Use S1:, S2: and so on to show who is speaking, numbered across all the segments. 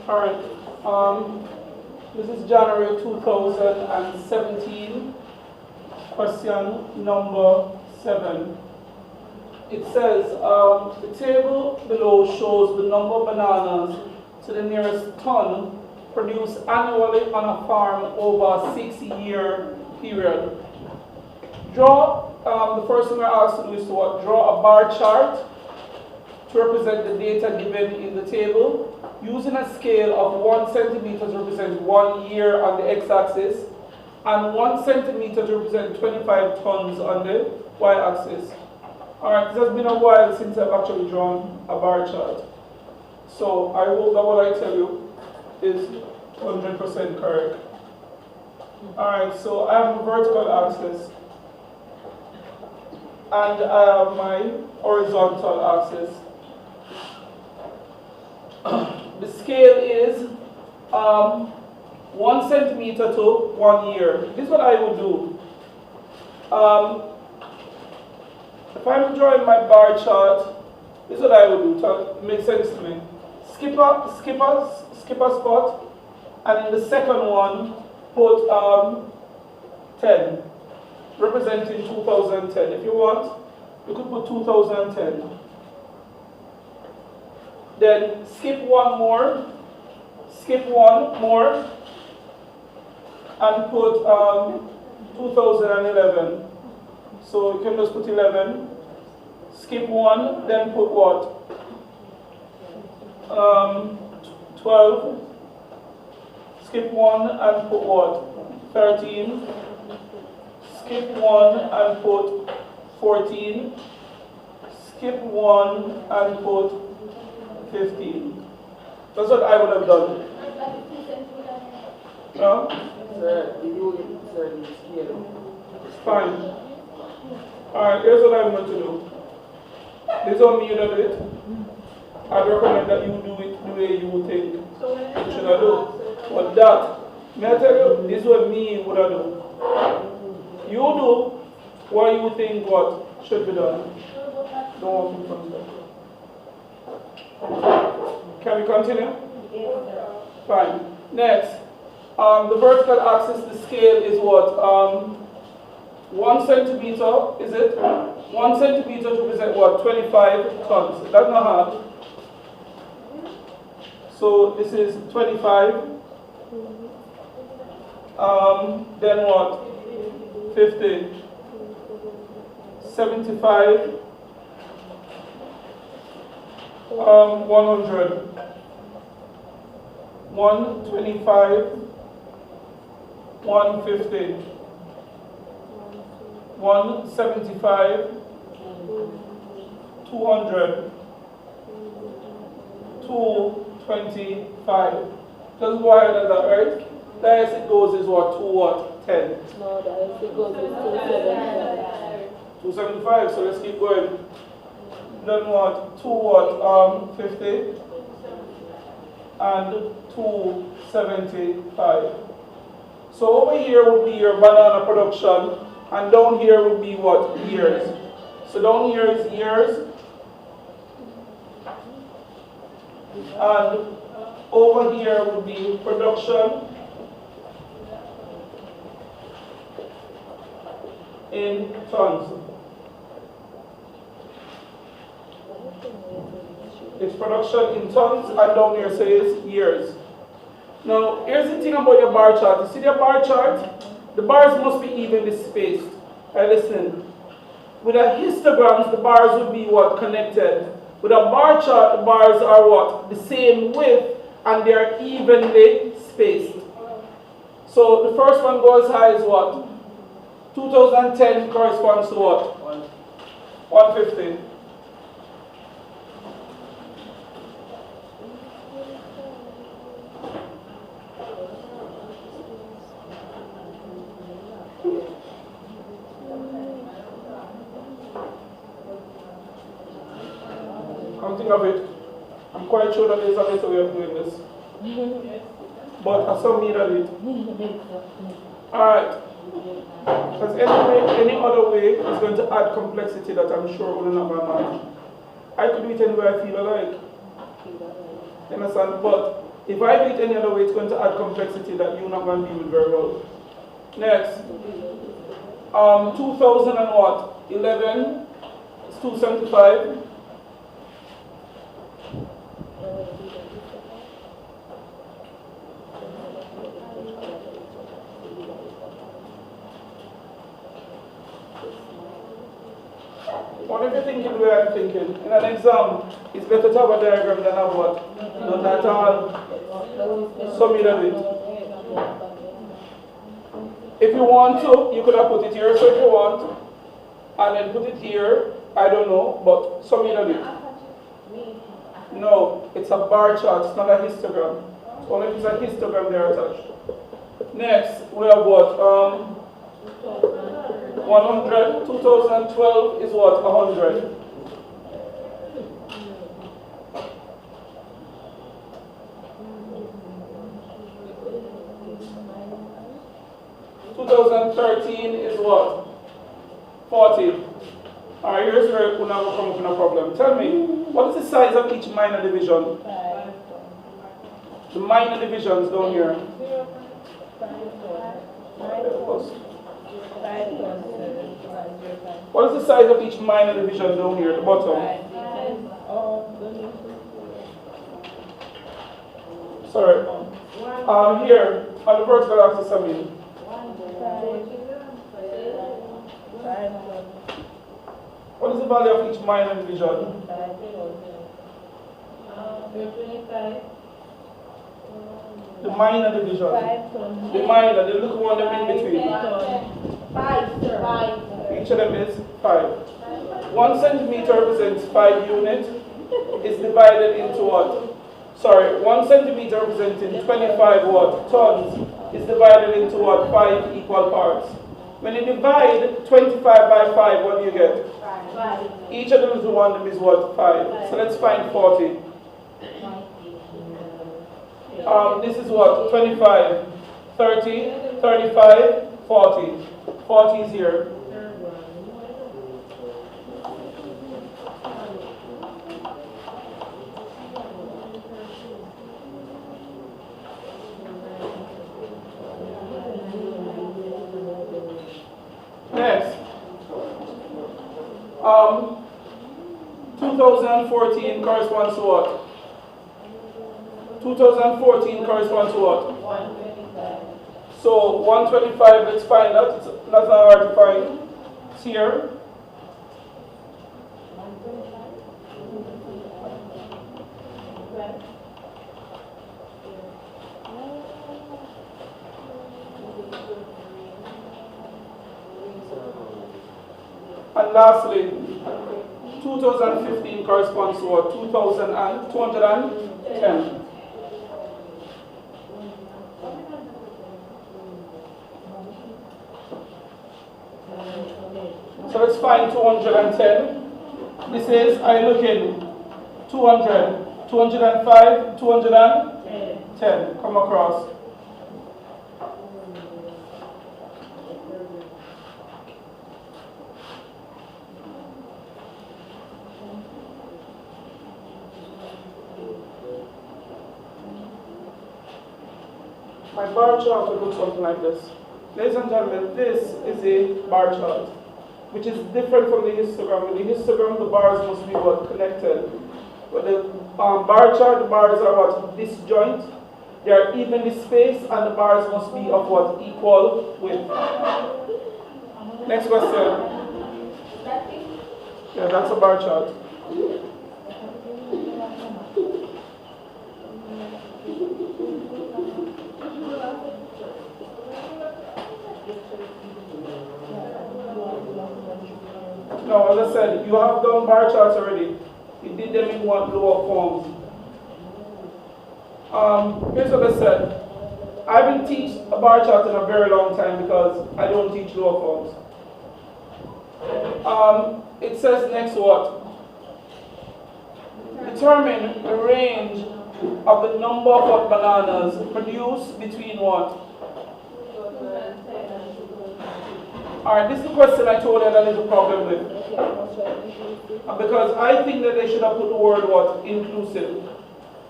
S1: Alright, this is January 2017, question number 7. It says, the table below shows the number of bananas to the nearest ton produced annually on a farm over a 6-year period. Draw, the first thing we're asked to do is to what? Draw a bar chart to represent the data given in the table, using a scale of 1 centimeter to represent 1 year on the x-axis, and 1 centimeter to represent 25 tons on the y-axis. Alright, it has been a while since I've actually drawn a bar chart. So I hope that what I tell you is 100% correct. Alright, so I have a vertical axis, and I have my horizontal axis. The scale is 1 centimeter to 1 year. This is what I would do. If I'm drawing my bar chart, this is what I would do to make sense to me. Skip a spot, and in the second one, put 10, representing 2010. If you want, you could put 2010. Then skip one more, and put 2011. So you can just put 11, skip one, then put what? 12, skip one and put what? 13, skip one and put 14, skip one and put 15. That's what I would have done. No? Fine. Alright, here's what I'm going to do. This is how me you do it. I'd recommend that you do it the way you think you should have do. But that, may I tell you, this is what me would have done. You do what you think what should be done. Don't walk in front of that. Can we continue? Fine. Next, the vertical axis, the scale is what? 1 centimeter, is it? 1 centimeter to represent what? 25 tons. That's not hard. So this is 25. Then what? 50. 75. 100. 125. 150. 175, 200, 225. Just go ahead and that, right? The highest it goes is what? 2 what? 10.
S2: No, the highest it goes is 275.
S1: 275, so let's keep going. Then what? 2 what? 50 and 275. So over here would be your banana production, and down here would be what? Years. So down here is years, and over here would be production in tons. It's production in tons, and down here says years. Now, here's the thing about your bar chart. You see the bar chart? The bars must be evenly spaced. Right, listen. With a histograms, the bars would be what? Connected. With a bar chart, the bars are what? The same width, and they are evenly spaced. So the first one goes high is what? 2010 corresponds to what? 150. Come think of it. I'm quite sure that there's a better way of doing this. But I saw me that it. Alright. Because any other way is going to add complexity that I'm sure will not manage. I could do it any way I feel like. You understand? But If I do it any other way, it's going to add complexity that you're not going to deal with very well. Next. 2000 and what? 11 is 275. What if you're thinking the way I'm thinking? In an exam, it's better to have a diagram than have what? Not at all. Sum it a bit. If you want to, you could have put it here, so if you want, and then put it here, I don't know, but sum it a bit. No, it's a bar chart, it's not a histogram. Only if it's a histogram they're attached. Next, we have what? 100, 2012 is what? 100. Is what? 40. Alright, here's where we're now come up with a problem. Tell me, what is the size of each minor division?
S2: 5.
S1: The minor divisions down here.
S2: 5.
S1: What is the size of each minor division down here at the bottom?
S2: 5.
S1: Sorry. Here, on the vertical axis, I mean.
S2: 5.
S1: What is the value of each minor division?
S2: 25.
S1: The minor division.
S2: 5.
S1: The minor, the little one in between.
S2: 5.
S1: Each of them is 5. 1 centimeter represents 5 units. Is divided into what? Sorry, 1 centimeter representing 25 what? Tons. Is divided into what? 5 equal parts. When you divide 25 by 5, what do you get?
S2: 5.
S1: Each of them is one is what? 5. So let's find 40. This is what? 25, 30, 35, 40. 40 is here. Next. 2014 corresponds to what? 2014 corresponds to what?
S2: 125.
S1: So 125, let's find that. It's not hard to find. It's here. And lastly, 2015 corresponds to what? 210. So let's find 210. This is, I look in 200, 205, 210. Come across. My bar chart will look something like this. Ladies and gentlemen, this is a bar chart, which is different from the histogram. In the histogram, the bars must be what? Connected. But the bar chart, the bars are what? Disjoint. They are evenly spaced, and the bars must be of what? Equal width. Next question. Yeah, that's a bar chart. No, as I said, you have done bar charts already. You did them in what? Lower forms. Here's what I said. I haven't teach a bar chart in a very long time because I don't teach lower forms. It says next what? Determine the range of the number of what bananas produced between what? Alright, this is the question I told you that is a problem with. Because I think that they should have put the word what? Inclusive.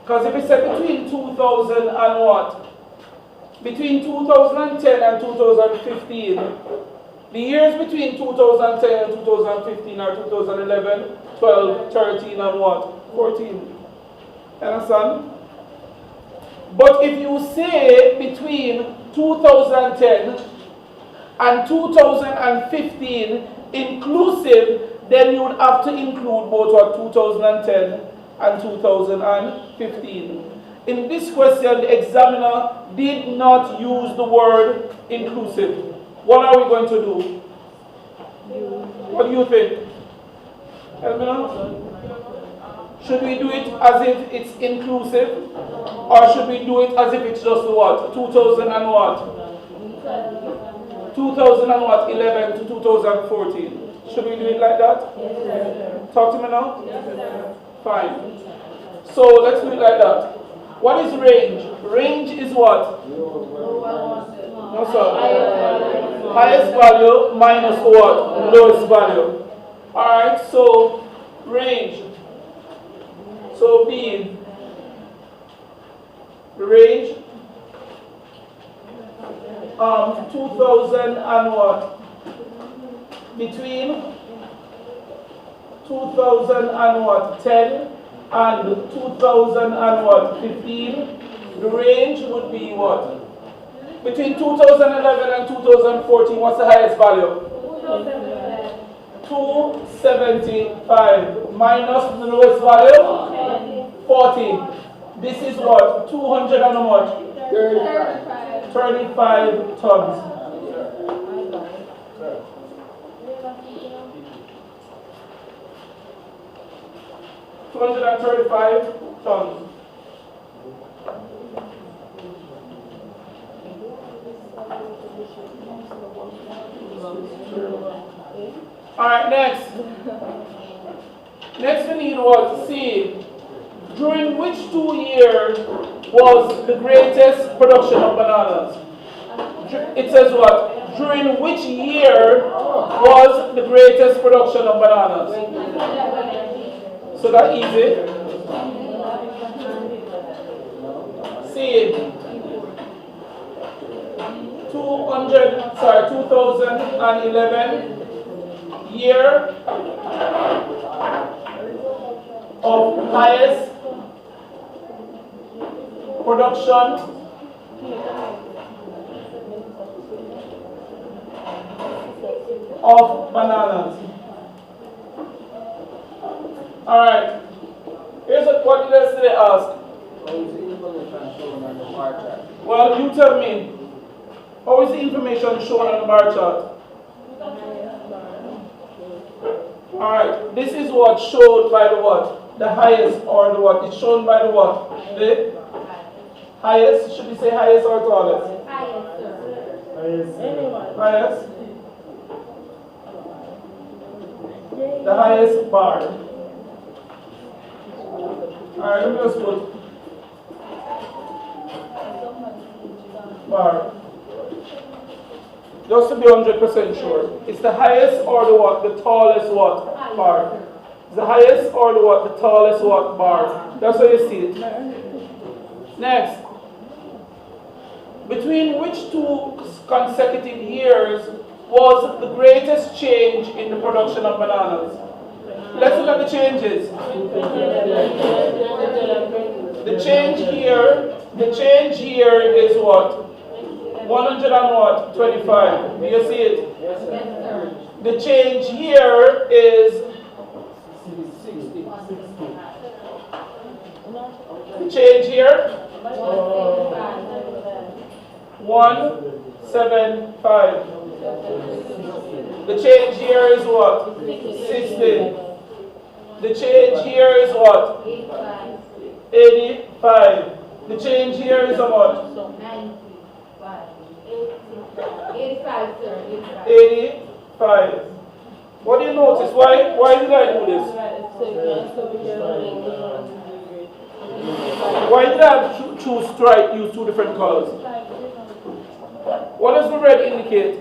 S1: Because if it's said between 2000 and what? Between 2010 and 2015, the years between 2010 and 2015 are 2011, 12, 13, and what? 14. Understand? But if you say between 2010 and 2015 inclusive, then you would have to include both what 2010 and 2015. In this question, the examiner did not use the word inclusive. What are we going to do? What do you think? Help me now. Should we do it as if it's inclusive? Or should we do it as if it's just what? 2000 and what? 2011 to 2014. Should we do it like that?
S2: Yes,
S1: Talk to me now?
S2: sir.
S1: Fine. So let's do it like that. What is range? Range is what? No, sir. Highest value minus what? Lowest value. Alright, so range. So B, the range 2000 and what? Between 2000 and what? 10 and 2000 and what? 15. The range would be what? Between 2011 and 2014, what's the highest value? 275 minus the lowest value? 40. This is what? 200 and how much? 35 tons. $235 tons. Alright, next. Next we need what? C. During which 2 years was the greatest production of bananas? It says what? During which year was the greatest production of bananas? So that's easy. C. 2011 year of highest production of bananas. Alright, here's what did yesterday ask? Well, you tell me. How is the information shown on the bar chart? Alright, this is what showed by the what? The highest or the what? It's shown by the what? The highest? Should we say highest or tallest?
S2: Highest, sir.
S1: Highest? The highest bar. Alright, let me just put bar. Just to be 100% sure. It's the highest or the what? The tallest what? Bar. It's the highest or the what? The tallest what? Bar. That's how you see it. Next. Between which 2 consecutive years was the greatest change in the production of bananas? Let's look at the changes. The change here is what? 100 and what? 25. Do you see it?
S2: Yes, sir.
S1: The change here is 60. The change here? 175. The change here is what? 60. The change here is what? 85. The change here is how much?
S2: 85, sir.
S1: 85. What do you notice? Why did I do this? Why did I choose stripe, use 2 different colors? What does the red indicate?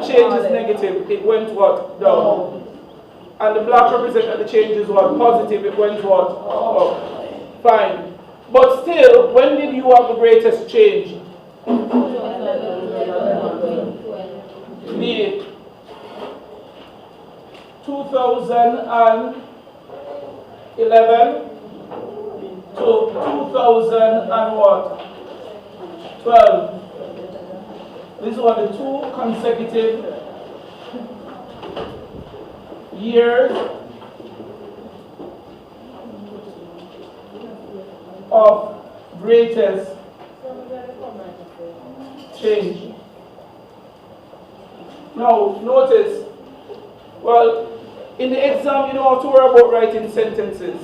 S1: Change is negative. It went what? Down. And the black represent that the change is what? Positive. It went what? Up. Fine. But still, when did you have the greatest change? The 2011 to 2000 and what? 12. These were the 2 consecutive years of greatest change. Now, notice, well, in the exam, you don't have to worry about writing sentences.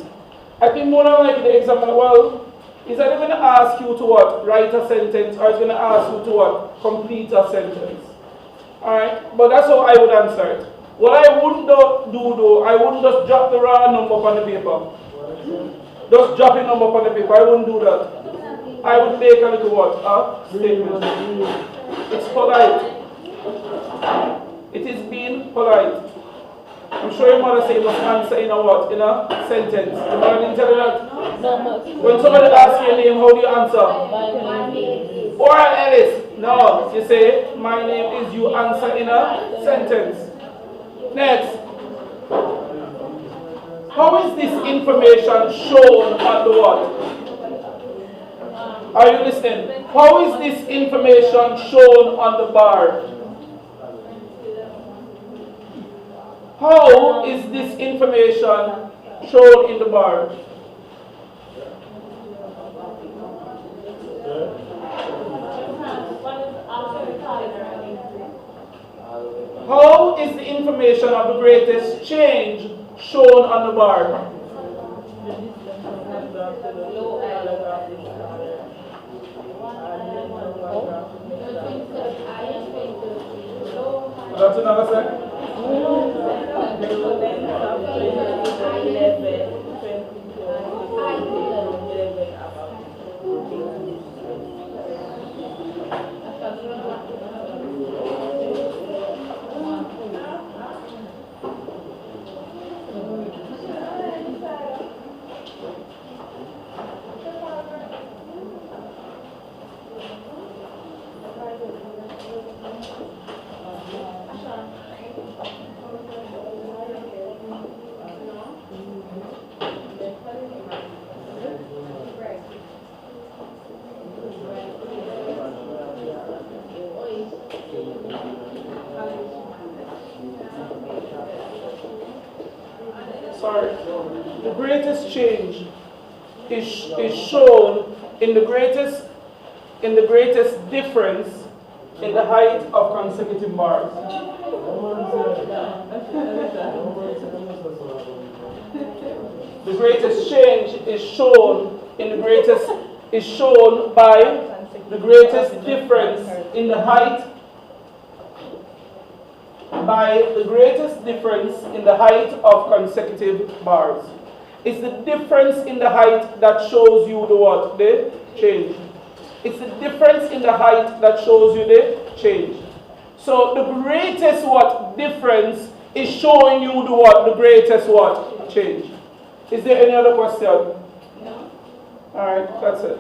S1: I think more than likely the examiner, well, is either going to ask you to what? Write a sentence, or it's going to ask you to what? Complete a sentence. Alright? But that's how I would answer it. What I wouldn't do though, I wouldn't just drop the raw number on the paper. Just drop a number on the paper. I wouldn't do that. I would make a little what? A statement. It's polite. It is being polite. I'm sure your mother said you must answer in a what? In a sentence. Your mother didn't tell you that? When somebody asks your name, how do you answer?
S2: My name is.
S1: Or Ellis. No. You say, my name is, you answer in a sentence. Next. How is this information shown on the what? Are you listening? How is this information shown on the bar? How is this information shown in the bar? How is the information of the greatest change shown on the bar? That's another second. Sorry. The greatest change is shown in the greatest difference in the height of consecutive bars. The greatest change is shown by the greatest difference in the height of consecutive bars. It's the difference in the height that shows you the what? The change. It's the difference in the height that shows you the change. So the greatest what? Difference is showing you the what? The greatest what? Change. Is there any other question? No. Alright, that's it.